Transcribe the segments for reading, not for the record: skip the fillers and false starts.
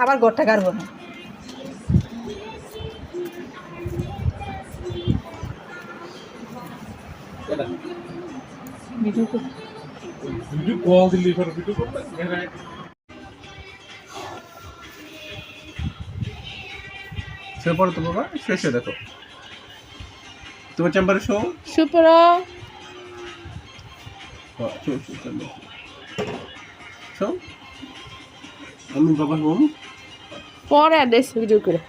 আবার গোটা কাটবো না। ভিডিও কল দিলি ভিডিও করতে সে পড়ো তো বাবা, শেষে দেখো তোমার চেম্বারে শো সুপ্র শো আমি বাবা হোম পরে দেশ ভিডিও করে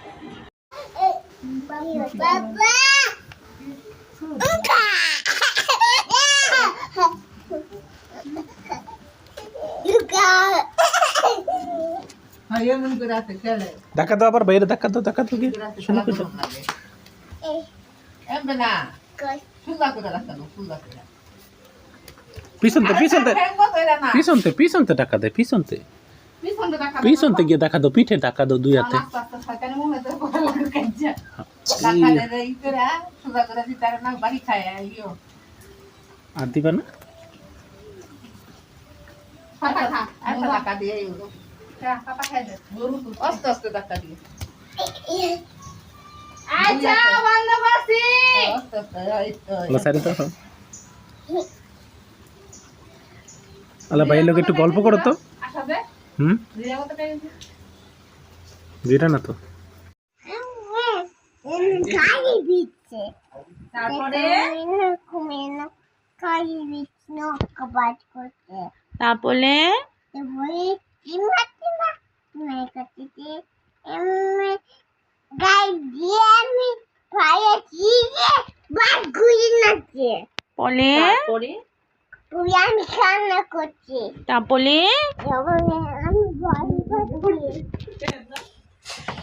ধাক্কা দাও, আবার বাইরে ধাক্কা দাও কি শুনে তো পিছনতে ধাক্কা দেয়, পিছনতে গিয়ে ধাক্কা দাও, পিঠে ধাক্কা দাও দুই হাতে। আর দিবা না আল্লাহ ভাইয়ের লোক একটু গল্প করো তো। যেটা না তো তারপরে আমি কান্না করছি।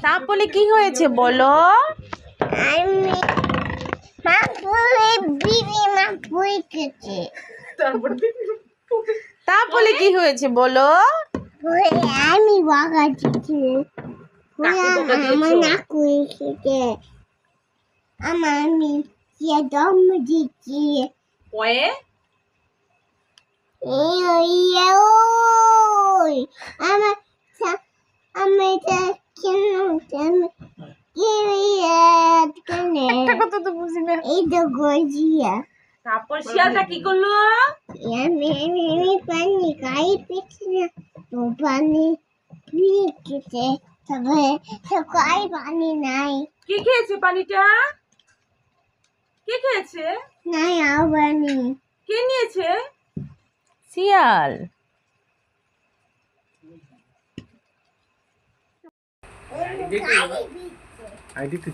তারপরে কি হয়েছে বলো? তারপরে কি হয়েছে বলো? আমি বাগা দিচ্ছি, আমার নাক হয়েছে, আমার আমি দম দিচ্ছি। তারপর শিয়ালটা কি করলো? পানি খাই পেছি না তো পানি খেতে, তবে সকাল পানি নাই। কি খেয়েছে পানিটা? কে খেয়েছে? নাই আবার নেই। কে নিয়েছে? শিয়াল।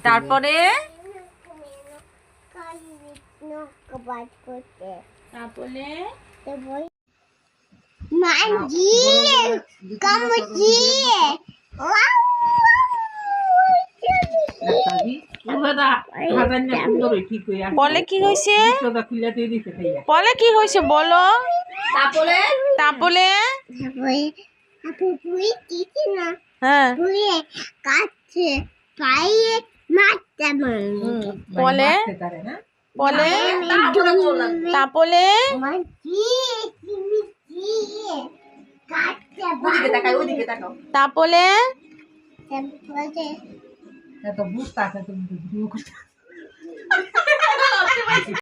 তারপরে বলে কি হয়েছে? বলে কি হয়েছে বলো? তারপরে হ্যাঁ কাটছে পায়ে মারতে বলে তারপরে তারপরে বুঝতে